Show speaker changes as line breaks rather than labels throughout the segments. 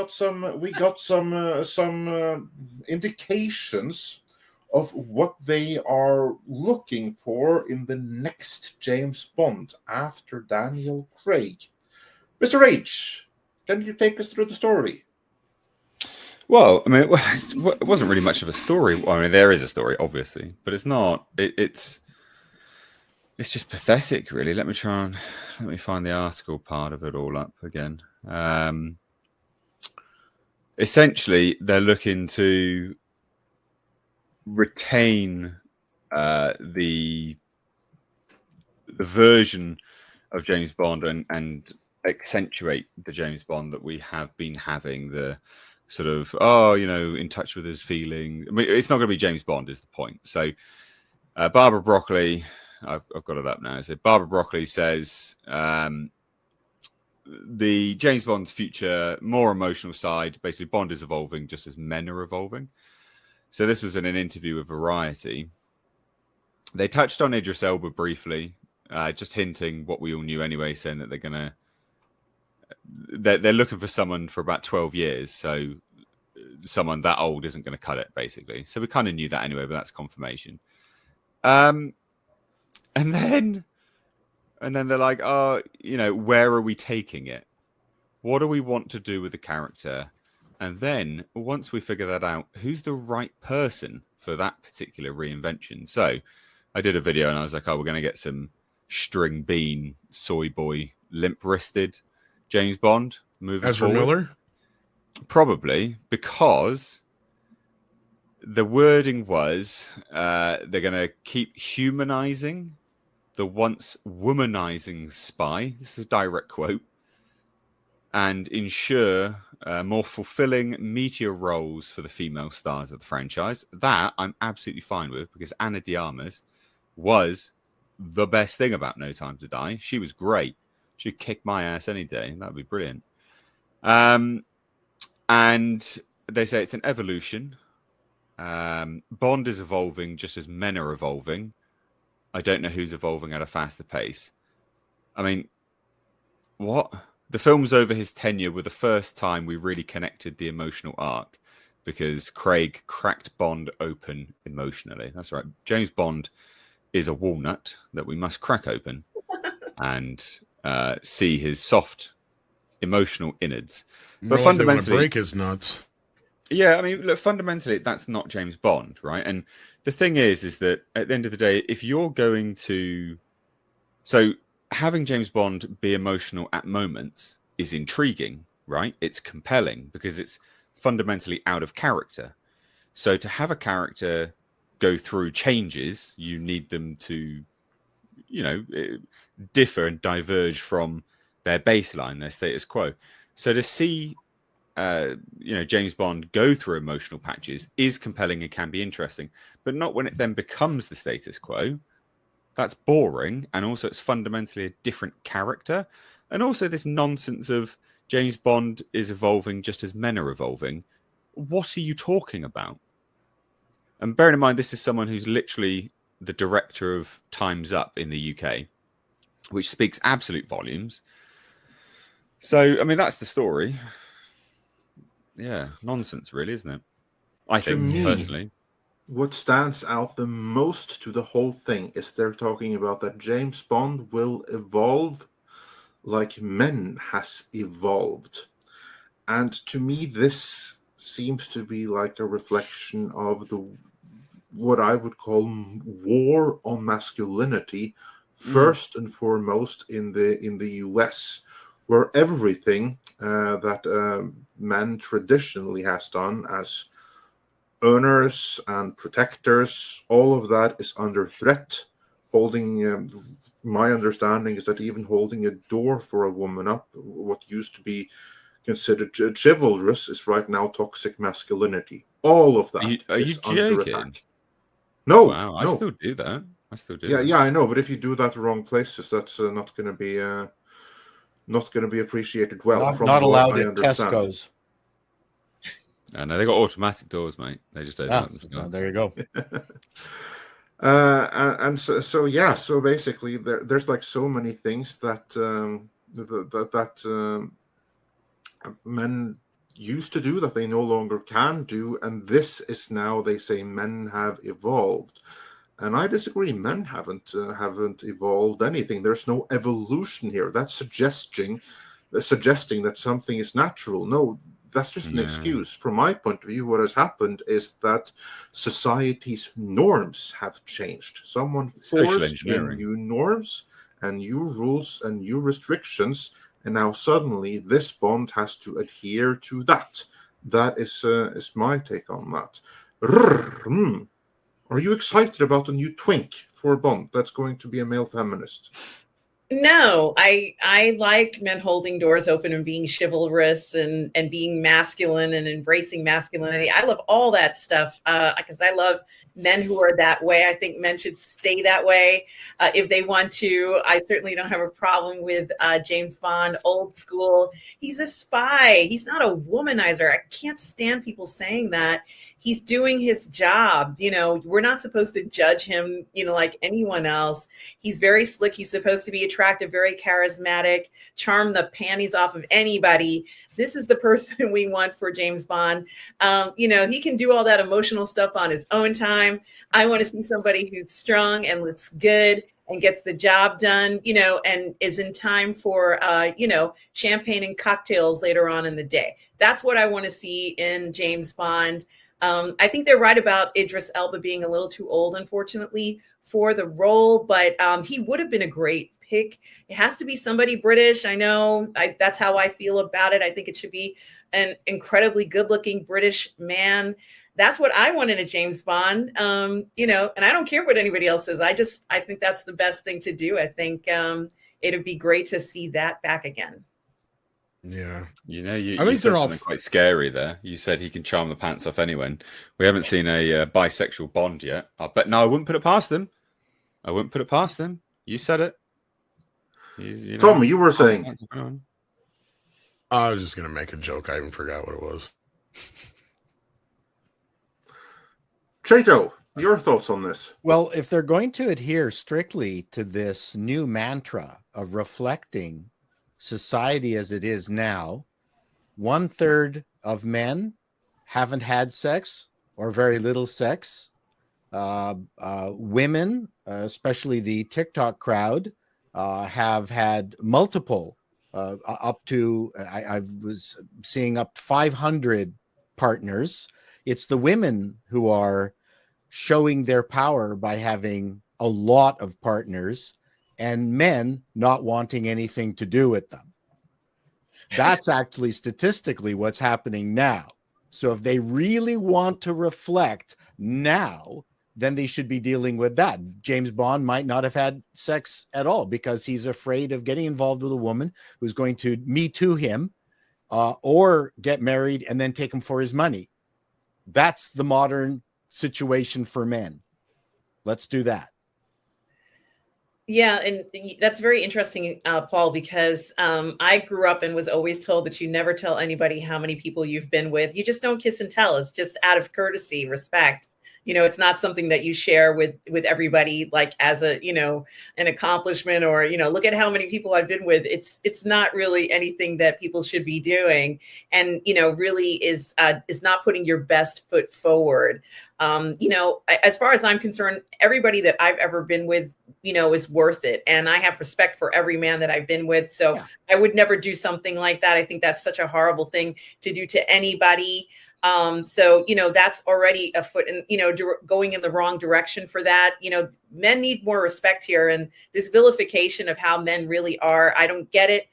some indications of what they are looking for in the next James Bond after Daniel Craig. Mr. H, can you take us through the story?
Well, I mean, it wasn't really much of a story. I mean, there is a story, obviously, but it's not. It's just pathetic, really. Let me find the article part of it all up again. Essentially, they're looking to retain the version of James Bond and accentuate the James Bond that we have been having. The sort of, in touch with his feeling. I mean, it's not going to be James Bond is the point. So Barbara Broccoli, I've got it up now. So Barbara Broccoli says the James Bond future, more emotional side, basically Bond is evolving just as men are evolving. So this was in an interview with Variety. They touched on Idris Elba briefly, just hinting what we all knew anyway, saying that they're looking for someone for about 12 years. So someone that old isn't going to cut it, basically. So we kind of knew that anyway, but that's confirmation. And then they're like, where are we taking it? What do we want to do with the character? And then once we figure that out, who's the right person for that particular reinvention? So I did a video and I was like, we're going to get some string bean, soy boy, limp-wristed James Bond moving
Ezra
forward.
Miller?
Probably, because the wording was they're going to keep humanizing the once womanizing spy. This is a direct quote. And ensure more fulfilling, meatier roles for the female stars of the franchise. That I'm absolutely fine with, because Ana de Armas was the best thing about No Time to Die. She was great. She'd kick my ass any day. That would be brilliant. And they say it's an evolution. Bond is evolving just as men are evolving. I don't know who's evolving at a faster pace. I mean, what? The films over his tenure were the first time we really connected the emotional arc, because Craig cracked Bond open emotionally. That's right. James Bond is a walnut that we must crack open and see his soft emotional innards. But fundamentally,
break his nuts.
Yeah, I mean, look, fundamentally, that's not James Bond, right? And the thing is that at the end of the day, if you're going to... So having James Bond be emotional at moments is intriguing, right? It's compelling because it's fundamentally out of character. So to have a character go through changes, you need them to, differ and diverge from their baseline, their status quo. So to see, James Bond go through emotional patches is compelling and can be interesting, but not when it then becomes the status quo. That's boring, and also it's fundamentally a different character. And also this nonsense of James Bond is evolving just as men are evolving. What are you talking about? And bearing in mind, this is someone who's literally the director of Time's Up in the UK, which speaks absolute volumes. So, I mean, that's the story. Yeah, nonsense, really, isn't it? I think, personally.
What stands out the most to the whole thing is they're talking about that James Bond will evolve like men has evolved. And to me, this seems to be like a reflection of what I would call war on masculinity, first and foremost in the US, where everything that men traditionally has done as earners and protectors, all of that is under threat. Holding, my understanding is that even holding a door for a woman up, what used to be considered chivalrous, is right now toxic masculinity. All of that is under attack. No,
wow, I still do that.
Yeah, I know, but if you do that in wrong places, that's not going to be appreciated well.
Not allowed at Tesco's.
No, they got automatic doors, mate. They just don't.
There you go.
So basically, there's like so many things that men used to do that they no longer can do, and this is now, they say, men have evolved. And I disagree. Men haven't evolved anything. There's no evolution here. That's suggesting that something is natural. No, that's just an excuse. From my point of view, what has happened is that society's norms have changed. Someone forced in new norms and new rules and new restrictions, and now suddenly this bond has to adhere to that. That is my take on that. Are you excited about the new twink for Bond that's going to be a male feminist?
No, I like men holding doors open and being chivalrous and being masculine and embracing masculinity. I love all that stuff because I love men who are that way. I think men should stay that way if they want to. I certainly don't have a problem with James Bond, old school. He's a spy. He's not a womanizer. I can't stand people saying that. He's doing his job. You know, we're not supposed to judge him, you know, like anyone else. He's very slick. He's supposed to be attractive, very charismatic, charm the panties off of anybody. This is the person we want for James Bond. You know, he can do all that emotional stuff on his own time. I want to see somebody who's strong and looks good and gets the job done, you know, and is in time for, you know, champagne and cocktails later on in the day. That's what I want to see in James Bond. I think they're right about Idris Elba being a little too old, unfortunately, for the role, but he would have been a great pick. It has to be somebody British. I know that's how I feel about it. I think it should be an incredibly good-looking British man. That's what I want in a James Bond, you know, and I don't care what anybody else says. I think that's the best thing to do. I think it'd be great to see that back again.
Yeah.
You know, you said something quite scary there. You said he can charm the pants off anyone. We haven't seen a bisexual Bond yet. But no, I wouldn't put it past them. I wouldn't put it past them. You said it. You know,
Tom, you were saying.
I was just going to make a joke. I even forgot what it was.
Chato, your thoughts on this?
Well, if they're going to adhere strictly to this new mantra of reflecting society as it is now, 1/3 of men haven't had sex or very little sex. Women, especially the TikTok crowd, have had multiple, up to, I was seeing up to 500 partners. It's the women who are showing their power by having a lot of partners and men not wanting anything to do with them. That's actually statistically what's happening now. So if they really want to reflect now, then they should be dealing with that. James Bond might not have had sex at all because he's afraid of getting involved with a woman who's going to Me Too him or get married and then take him for his money. That's the modern situation for men. Let's do that.
Yeah, and that's very interesting, Paul, because I grew up and was always told that you never tell anybody how many people you've been with. You just don't kiss and tell. It's just out of courtesy, respect. You know, it's not something that you share with everybody, like as a, you know, an accomplishment or, you know, look at how many people I've been with. It's not really anything that people should be doing. And, you know, really is not putting your best foot forward. You know, as far as I'm concerned, everybody that I've ever been with, you know, is worth it. And I have respect for every man that I've been with. So yeah. I would never do something like that. I think that's such a horrible thing to do to anybody. So, you know, that's already a foot in, you know, going in the wrong direction for that. You know, men need more respect here. And this vilification of how men really are, I don't get it.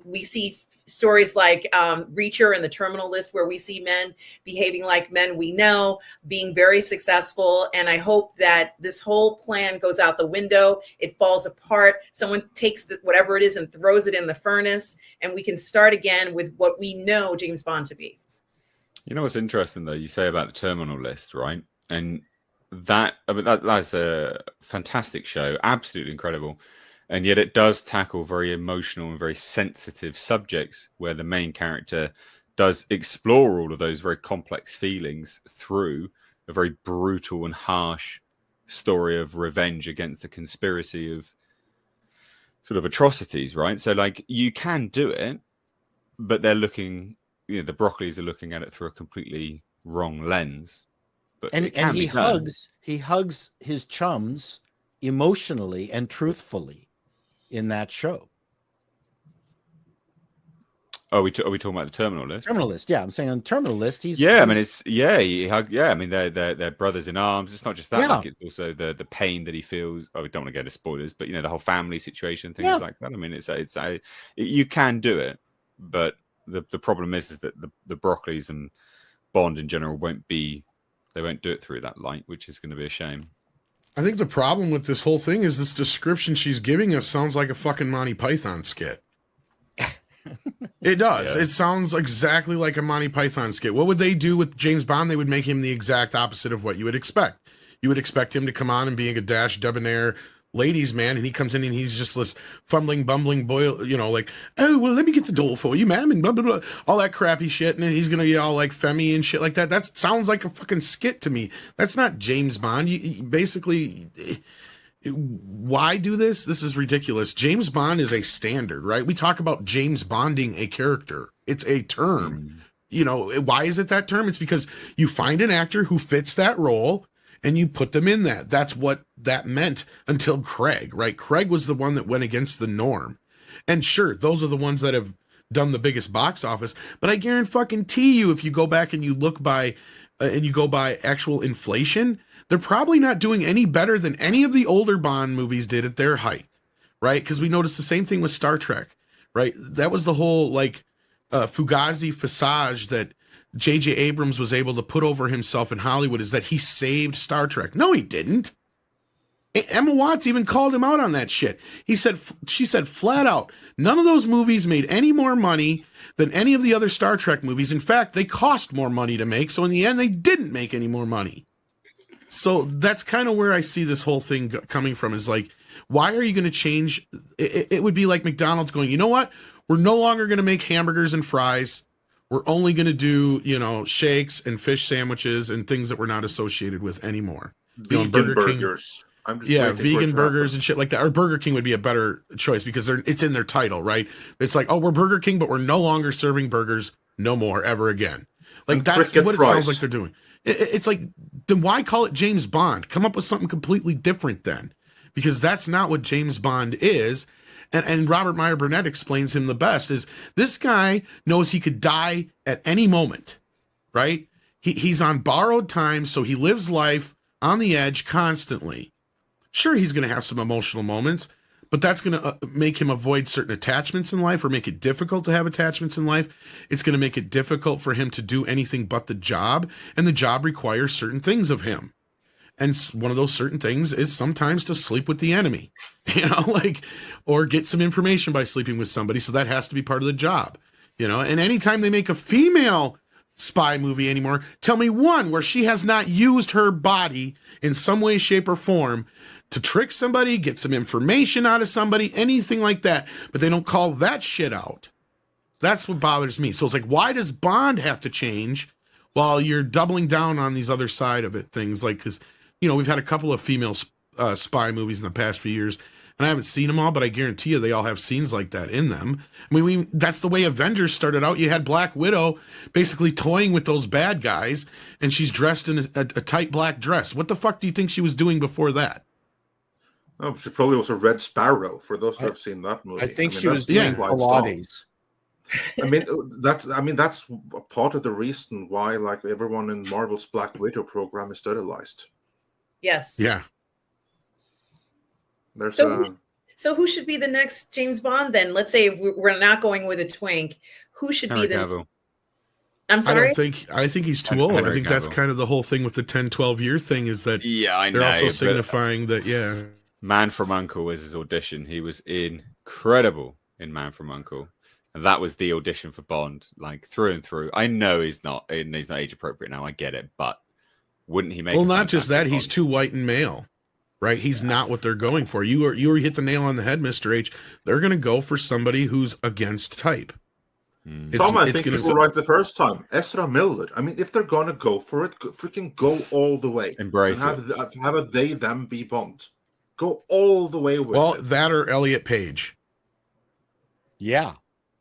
We see stories like Reacher and the Terminal List, where we see men behaving like men we know, being very successful. And I hope that this whole plan goes out the window. It falls apart. Someone takes whatever it is and throws it in the furnace, and we can start again with what we know James Bond to be.
You know what's interesting, though? You say about the Terminal List, right? And that's a fantastic show, absolutely incredible. And yet it does tackle very emotional and very sensitive subjects where the main character does explore all of those very complex feelings through a very brutal and harsh story of revenge against a conspiracy of sort of atrocities, right? So, like, you can do it, but they're looking the Broccoli's are looking at it through a completely wrong lens. But
And
it can
he
be done.
hugs his chums emotionally and truthfully in that show.
Are we talking about the Terminal List?
Terminal List, yeah. I'm saying on Terminal List, he's
I mean, it's I mean, they're brothers in arms. It's not just that;
Yeah.
like it's also the pain that he feels. Oh, we don't want to get into spoilers, but the whole family situation, things like that. I mean, you can do it, but the problem is that the Broccoli's and Bond in general won't do it through that light, which is going to be a shame.
I think the problem with this whole thing is this description she's giving us sounds like a fucking Monty Python skit. It does.
Yeah.
It sounds exactly like a Monty Python skit. What would they do with James Bond? They would make him the exact opposite of what you would expect. You would expect him to come on and being a dash debonair ladies man, and he comes in and he's just this fumbling, bumbling boy, like, oh, well, let me get the doll for you, ma'am, and blah, blah, blah, all that crappy shit, and then he's going to be all like femmy and shit like that. That sounds like a fucking skit to me. That's not James Bond. You basically... Why do this? This is ridiculous. James Bond is a standard, right? We talk about James Bonding a character. It's a term. Why is it that term? It's because you find an actor who fits that role and you put them in that. That's what that meant until Craig, right? Craig was the one that went against the norm. And sure, those are the ones that have done the biggest box office. But I guarantee you, if you go back and you look by and you go by actual inflation, they're probably not doing any better than any of the older Bond movies did at their height, right? Because we noticed the same thing with Star Trek, right? That was the whole Fugazi facade that J.J. Abrams was able to put over himself in Hollywood, is that he saved Star Trek. No, he didn't. Emma Watts even called him out on that shit. She said flat out, none of those movies made any more money than any of the other Star Trek movies. In fact, they cost more money to make. So in the end, they didn't make any more money. So that's kind of where I see this whole thing coming from, is like, why are you going to change? It would be like McDonald's going, you know what? We're no longer going to make hamburgers and fries. We're only going to do, shakes and fish sandwiches and things that we're not associated with anymore.
Vegan
Burger
burgers.
Vegan burgers and shit like that. Or Burger King would be a better choice because it's in their title, right? It's like, oh, we're Burger King, but we're no longer serving burgers no more ever again. Like, that's what it sounds like they're doing. It's like, then why call it James Bond? Come up with something completely different then, because that's not what James Bond is. And Robert Meyer Burnett explains him the best, is this guy knows he could die at any moment, right? He's on borrowed time, so he lives life on the edge constantly. Sure, he's going to have some emotional moments, but that's going to make him avoid certain attachments in life, or make it difficult to have attachments in life. It's going to make it difficult for him to do anything but the job, and the job requires certain things of him. And one of those certain things is sometimes to sleep with the enemy, or get some information by sleeping with somebody. So that has to be part of the job, and anytime they make a female spy movie anymore, tell me one where she has not used her body in some way, shape, or form to trick somebody, get some information out of somebody, anything like that, but they don't call that shit out. That's what bothers me. So it's like, why does Bond have to change while you're doubling down on these other side of it things? Like, because, we've had a couple of female spy movies in the past few years, and I haven't seen them all, but I guarantee you they all have scenes like that in them. I mean, that's the way Avengers started out. You had Black Widow basically toying with those bad guys, and she's dressed in a tight black dress. What the fuck do you think she was doing before that?
Oh, she probably was a Red Sparrow, for those who have seen that movie.
I think she was doing Pilates.
That's part of the reason why, like, everyone in Marvel's Black Widow program is sterilized.
Yes.
Yeah.
So who should be the next James Bond then? Let's say if we're not going with a twink. Who should be the...
Cavill.
I'm sorry?
I think he's too old.
Henry
I think that's kind of the whole thing with the 10, 12 year thing, is that they're also signifying that,
Man from U.N.C.L.E. was his audition. He was incredible in Man from U.N.C.L.E. And that was the audition for Bond, like through and through. I know he's not age appropriate now. I get it, but wouldn't he make?
Well, not just that, he's too white and male, right? He's not what they're going for. You hit the nail on the head, Mr. H. They're going to go for somebody who's against type.
Tom, I think you were right the first time. Ezra Miller. I mean, if they're going to go for it, freaking go all the way.
Embrace
it. Have a they, them be Bond. Go all the way with it.
That or Elliot Page.
Yeah.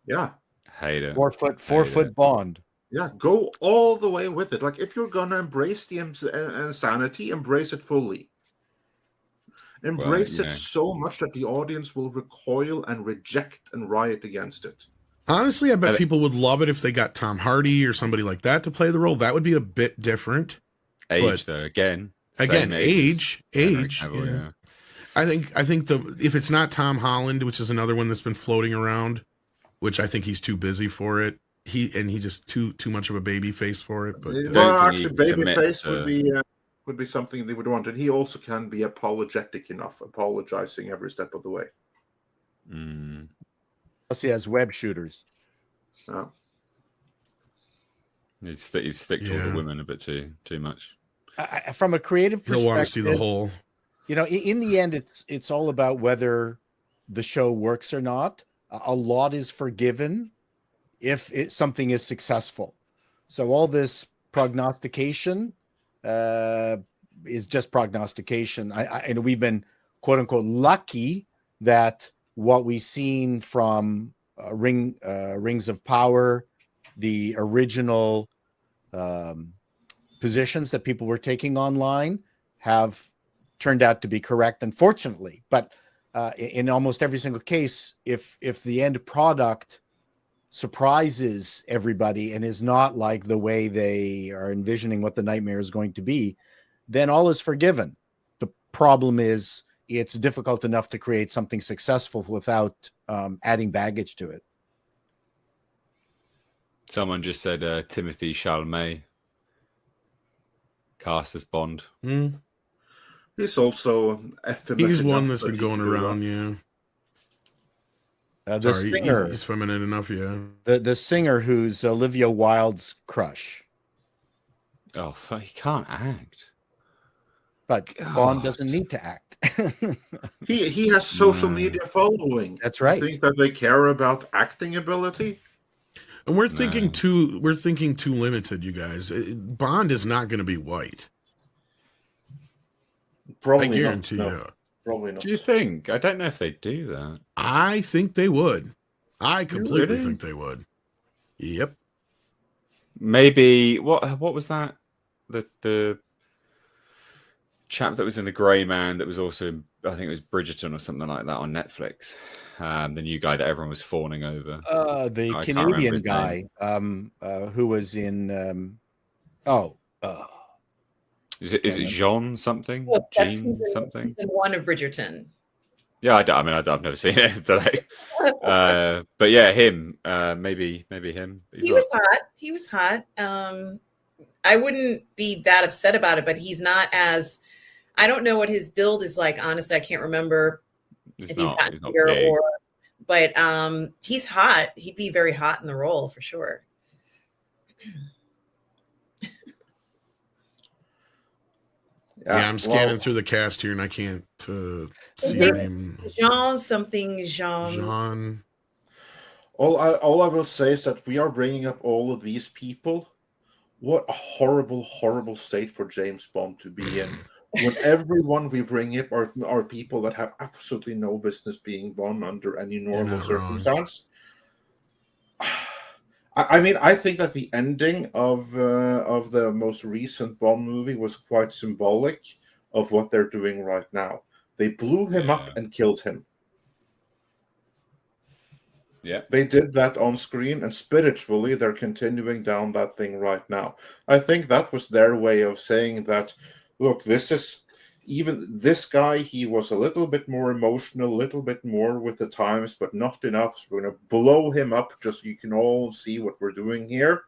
Yeah.
Hate it.
4-foot Bond.
Yeah, go all the way with it. Like, if you're gonna embrace the insanity, embrace it fully. Embrace
you
it
know.
so much that the audience will recoil and reject and riot against it.
Honestly, I bet people would love it if they got Tom Hardy or somebody like that to play the role. That would be a bit different.
Age, though, again,
age.
Cavill,
Yeah. I think if it's not Tom Holland, which is another one that's been floating around, which I think he's too busy for it. He just too much of a baby face for it. But
Well, actually, babyface would be something they would want, and he also can be apologetic enough, apologizing every step of the way.
Plus, he has web shooters.
Oh.
He'd stick to all the women a bit too much.
From a creative perspective,
he'll want to see the whole.
You know, in the end, it's all about whether the show works or not. A lot is forgiven if something is successful. So all this prognostication is just prognostication. And we've been, quote unquote, lucky that what we've seen from Rings of Power, the original positions that people were taking online, have turned out to be correct, unfortunately. But in almost every single case, if the end product surprises everybody and is not like the way they are envisioning what the nightmare is going to be, then all is forgiven. The problem is it's difficult enough to create something successful without adding baggage to it.
Someone just said Timothy Chalamet cast as Bond.
He's also
he's one that's been going around,
The singer,
he's feminine enough,
the singer who's Olivia Wilde's crush.
Oh, he can't act.
But Bond doesn't need to act.
He has social media following.
That's right.
You think that they care about acting ability?
And we're thinking too limited, you guys. Bond is not going to be white.
Probably
I guarantee
not.
you.
No, probably not.
Do you think? I don't know if they do that.
I think they would. I completely
Really?
think they would. Yep.
Maybe what was that? The chap that was in The Grey Man that was also, I think it was Bridgerton or something like that on Netflix. The new guy that everyone was fawning over.
The
I can't remember
Canadian
his
guy who was in
Is it Jean something?
Well, that's
Jean something?
season 1 of Bridgerton.
Yeah, I've never seen it today. But yeah, him. Maybe him.
He was hot. I wouldn't be that upset about it, but he's not as. I don't know what his build is like. Honestly, I can't remember if he's gotten bigger or. But he's hot. He'd be very hot in the role for sure.
Yeah, I'm scanning through the cast here and I can't see her name. Jean.
All I will say is that we are bringing up all of these people. What a horrible, horrible state for James Bond to be in. When everyone we bring up are people that have absolutely no business being Bond under any normal circumstance. I mean, I think that the ending of the most recent Bond movie was quite symbolic of what they're doing right now. They blew him up and killed him.
Yeah,
they did that on screen, and spiritually, they're continuing down that thing right now. I think that was their way of saying that, look, this guy, he was a little bit more emotional, a little bit more with the times, but not enough. So we're going to blow him up just so you can all see what we're doing here.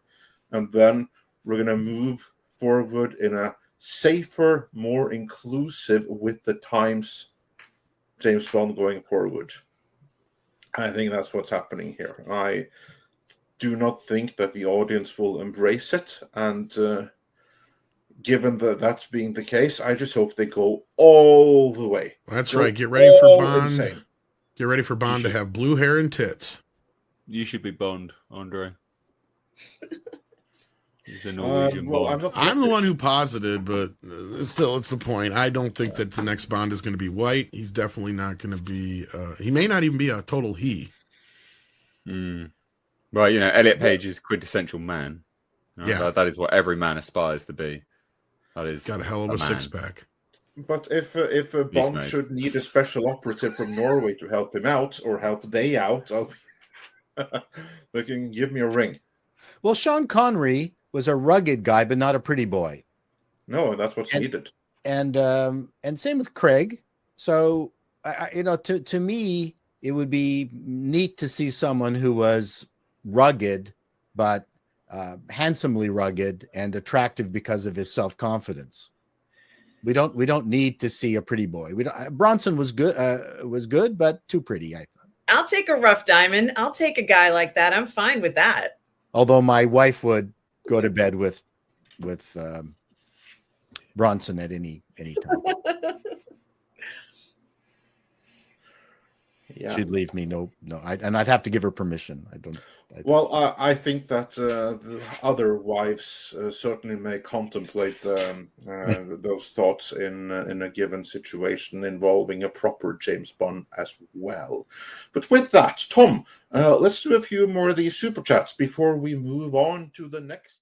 And then we're going to move forward in a safer, more inclusive with the times James Bond going forward. I think that's what's happening here. I do not think that the audience will embrace it. And given that that's being the case, I just hope they go all the way.
That's right. Get ready for Bond. Insane. Get ready for Bond to have blue hair and tits.
You should be Bond, Andre. He's a Norwegian Bond.
I'm the one who posited, but still, it's the point. I don't think that the next Bond is going to be white. He's definitely not going to be. He may not even be a total he.
Mm. Well, Elliot Page is quintessential man.
Yeah.
That is what every man aspires to be. That is
Got a hell of a
man.
six-pack.
But if Bond
mode.
should need a special operative from Norway to help him out or help they out, they can give me a ring.
Well, Sean Connery was a rugged guy, but not a pretty boy.
No, that's what's needed.
And same with Craig. So, to me, it would be neat to see someone who was rugged, but handsomely rugged and attractive because of his self-confidence. We don't need to see a pretty boy. Bronson was good, but too pretty, I thought.
I'll take a rough diamond. I'll take a guy like that. I'm fine with that.
Although my wife would go to bed with Bronson at any time.
Yeah.
She'd leave me. No, and I'd have to give her permission.
I think that the other wives certainly may contemplate those thoughts in a given situation involving a proper James Bond as well. But with that, Tom, let's do a few more of these super chats before we move on to the next.